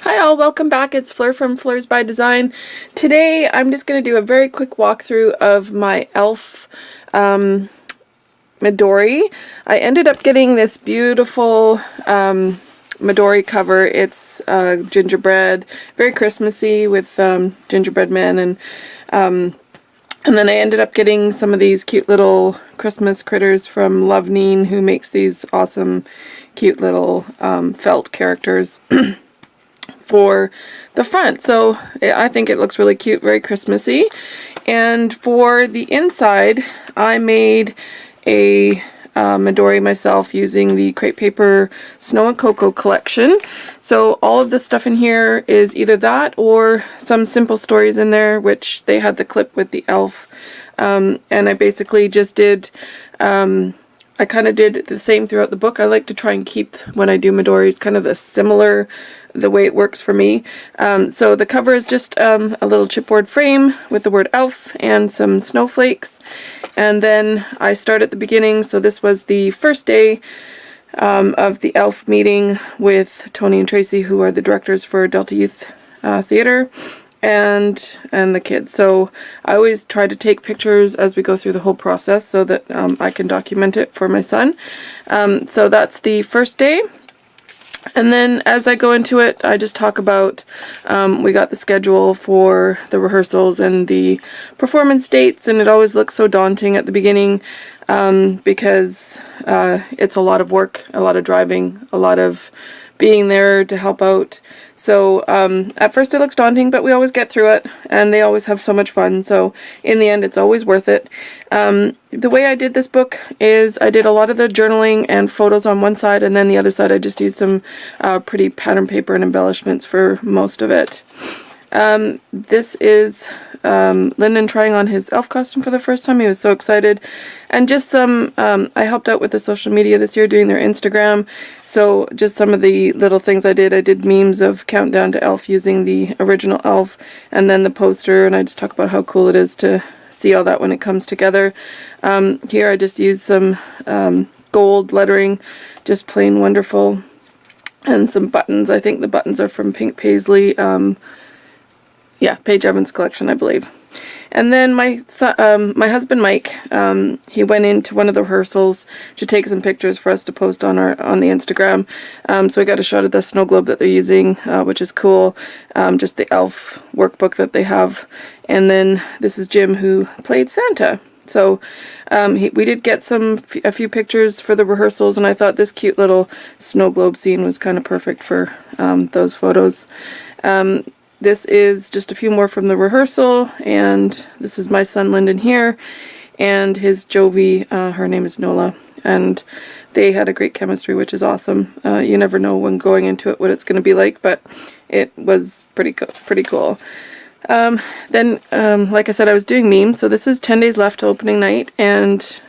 Hi all, welcome back. It's Fleur from Fleursbydesign. Today I'm just going to do a very quick walkthrough of my e.l.f. Midori. I ended up getting this beautiful Midori cover. It's gingerbread, very Christmassy with gingerbread men, and then I ended up getting some of these cute little Christmas critters from Lovenine, who makes these awesome cute little felt characters for the front. So I think it looks really cute, very Christmassy. And for the inside, I made a Midori myself using the crepe paper Snow and Cocoa collection. So all of the stuff in here is either that or some simple stories in there, which they had the clip with the elf. And I basically just did I kind of did the same throughout the book. I like to try and keep, when I do Midoris, kind of the way it works for me. So the cover is just a little chipboard frame with the word elf and some snowflakes. And then I start at the beginning. So this was the first day of the elf meeting with Tony and Tracy, who are the directors for Delta Youth Theatre. And the kids. So I always try to take pictures as we go through the whole process so that I can document it for my son. So that's the first day. And then as I go into it, I just talk about, we got the schedule for the rehearsals and the performance dates, and it always looks so daunting at the beginning because it's a lot of work, a lot of driving, a lot of being there to help out. So at first it looks daunting, but we always get through it, and they always have so much fun. So in the end, it's always worth it. The way I did this book is I did a lot of the journaling and photos on one side, and then the other side I just used some pretty pattern paper and embellishments for most of it. This is Lyndon trying on his elf costume for the first time. He was so excited. And just some, I helped out with the social media this year doing their Instagram. So just some of the little things I did memes of Countdown to Elf using the original elf and then the poster, and I just talk about how cool it is to see all that when it comes together. Here I just used some gold lettering, just plain wonderful, and some buttons. I think the buttons are from Pink Paisley. Yeah, Paige Evans collection, I believe. And then my husband Mike, he went into one of the rehearsals to take some pictures for us to post on the Instagram. So we got a shot of the snow globe that they're using, which is cool. Just the elf workbook that they have. And then this is Jim, who played Santa. So we did get a few pictures for the rehearsals, and I thought this cute little snow globe scene was kind of perfect for those photos. This is just a few more from the rehearsal, and this is my son Lyndon here, and his Jovi, her name is Nola, and they had a great chemistry, which is awesome. You never know when going into it what it's going to be like, but it was pretty cool. Then, like I said, I was doing memes, so this is 10 days left to opening night, and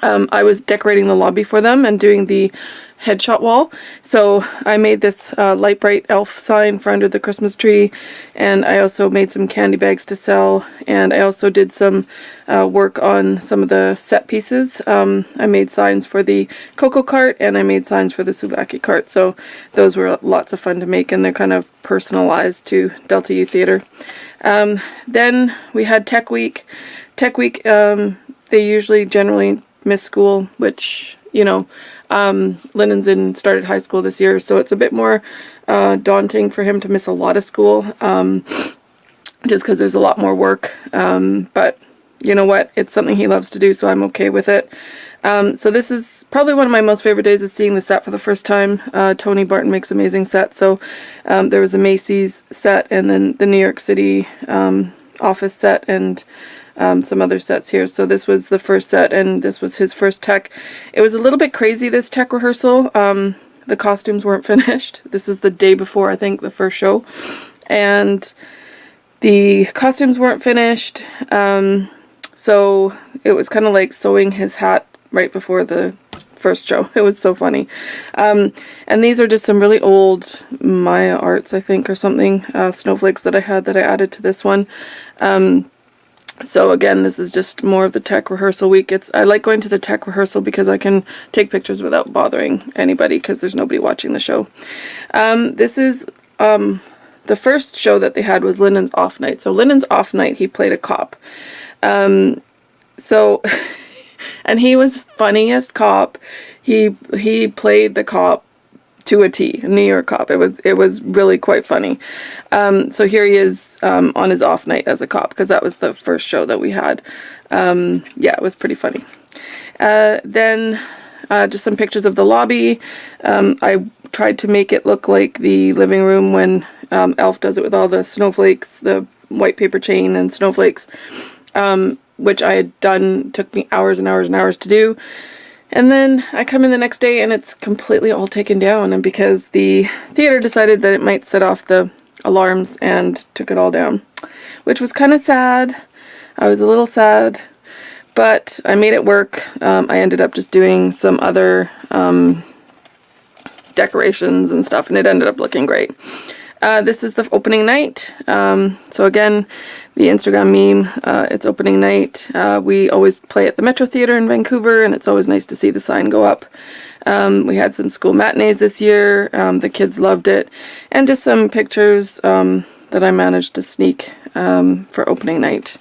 I was decorating the lobby for them and doing the headshot wall. So I made this light bright elf sign for under the Christmas tree, and I also made some candy bags to sell, and I also did some work on some of the set pieces. I made signs for the Cocoa cart, and I made signs for the Souvlaki cart, so those were lots of fun to make, and they're kind of personalized to Delta Youth Theatre. Then we had Tech Week. Tech Week, they usually generally miss school, which, you know, Lyndon's started high school this year, so it's a bit more daunting for him to miss a lot of school, just because there's a lot more work, but you know what, it's something he loves to do, so I'm okay with it. So this is probably one of my most favorite days, is seeing the set for the first time. Tony Barton makes amazing sets, so there was a Macy's set, and then the New York City office set, and some other sets here. So this was the first set, and this was his first tech. It was a little bit crazy, this tech rehearsal. The costumes weren't finished. This is the day before, I think, the first show. And the costumes weren't finished. So it was kind of like sewing his hat right before the first show. It was so funny. And these are just some really old Maya arts, I think, or something. Snowflakes that I had that I added to this one. So again, this is just more of the tech rehearsal week. I like going to the tech rehearsal because I can take pictures without bothering anybody because there's nobody watching the show. This is the first show that they had was Lyndon's off night. So Lyndon's off night, he played a cop. So, and he was funniest cop. He played the cop to a T, a New York cop. It was really quite funny. So here he is on his off night as a cop, because that was the first show that we had. Yeah, it was pretty funny. Then just some pictures of the lobby. I tried to make it look like the living room when Elf does it with all the snowflakes, the white paper chain and snowflakes, which I had done, took me hours and hours and hours to do. And then I come in the next day and it's completely all taken down, and because the theater decided that it might set off the alarms and took it all down, which was kind of sad. I was a little sad, but I made it work. I ended up just doing some other decorations and stuff, and it ended up looking great. This is the opening night. So again, the Instagram meme, it's opening night. We always play at the Metro Theatre in Vancouver, and it's always nice to see the sign go up. We had some school matinees this year. The kids loved it. And just some pictures that I managed to sneak for opening night.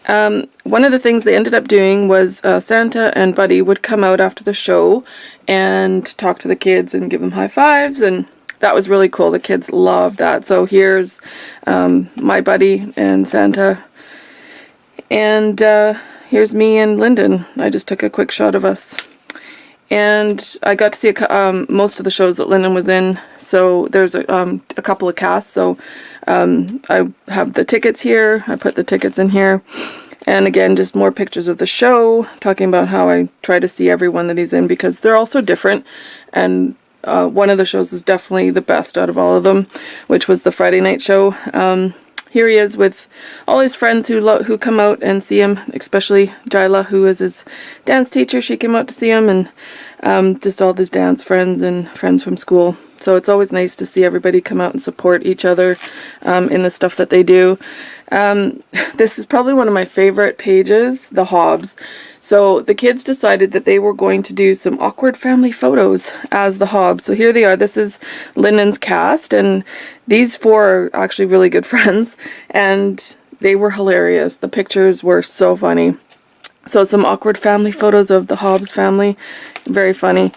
One of the things they ended up doing was Santa and Buddy would come out after the show and talk to the kids and give them high fives, and that was really cool. The kids loved that. So here's my Buddy and Santa, and here's me and Lyndon. I just took a quick shot of us. And I got to see most of the shows that Lyndon was in, so there's a couple of casts. So I have the tickets here. I put the tickets in here. And again, just more pictures of the show, talking about how I try to see everyone that he's in, because they're all so different. And one of the shows is definitely the best out of all of them, which was the Friday night show. Here he is with all his friends who come out and see him, especially Jyla, who is his dance teacher. She came out to see him, and just all his dance friends and friends from school. So it's always nice to see everybody come out and support each other in the stuff that they do. This is probably one of my favorite pages, the Hobbs. So the kids decided that they were going to do some awkward family photos as the Hobbs. So here they are. This is Lyndon's cast, and these four are actually really good friends, and they were hilarious. The pictures were so funny. So some awkward family photos of the Hobbs family. Very funny.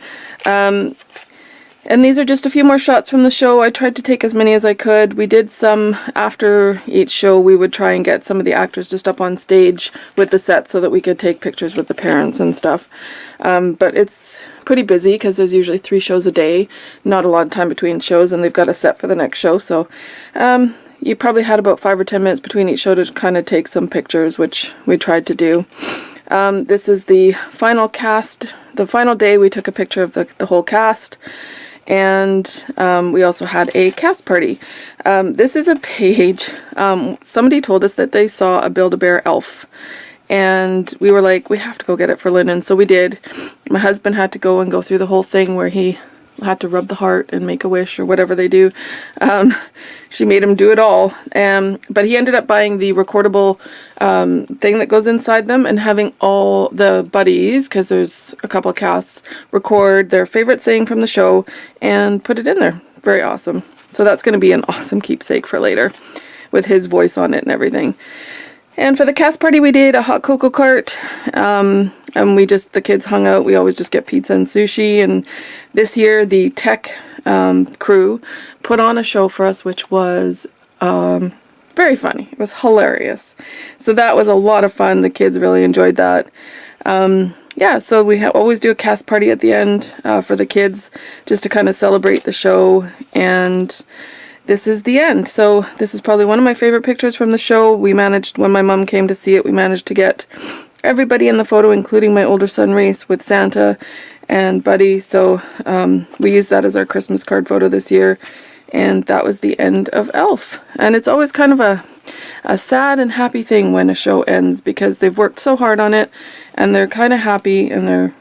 And these are just a few more shots from the show. I tried to take as many as I could. We did some after each show. We would try and get some of the actors just up on stage with the set so that we could take pictures with the parents and stuff. But it's pretty busy because there's usually 3 shows a day. Not a lot of time between shows, and they've got a set for the next show. So you probably had about 5 or 10 minutes between each show to kind of take some pictures, which we tried to do. This is the final cast. The final day we took a picture of the whole cast. And we also had a cast party. This is a page. Somebody told us that they saw a Build-A-Bear elf, and we were like, we have to go get it for Lyndon. So we did. My husband had to go through the whole thing where he had to rub the heart and make a wish or whatever they do. She made him do it all. But he ended up buying the recordable thing that goes inside them, and having all the buddies, because there's a couple of casts, record their favorite saying from the show and put it in there. Very awesome. So that's going to be an awesome keepsake for later with his voice on it and everything. And for the cast party, we did a hot cocoa cart, and the kids hung out. We always just get pizza and sushi, and this year the tech crew put on a show for us, which was very funny. It was hilarious. So that was a lot of fun. The kids really enjoyed that. Yeah, so we always do a cast party at the end for the kids, just to kind of celebrate the show, and this is the end. So this is probably one of my favorite pictures from the show. We managed, when my mom came to see it, we managed to get everybody in the photo, including my older son Race, with Santa and Buddy. So we used that as our Christmas card photo this year, and that was the end of Elf. And it's always kind of a sad and happy thing when a show ends, because they've worked so hard on it, and they're kind of happy, and they're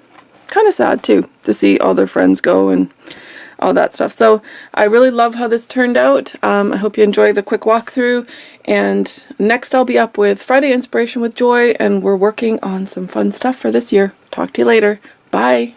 kind of sad too to see all their friends go and all that stuff. So I really love how this turned out. I hope you enjoy the quick walkthrough, and next I'll be up with Friday Inspiration with Joy, and we're working on some fun stuff for this year. Talk to you later. Bye.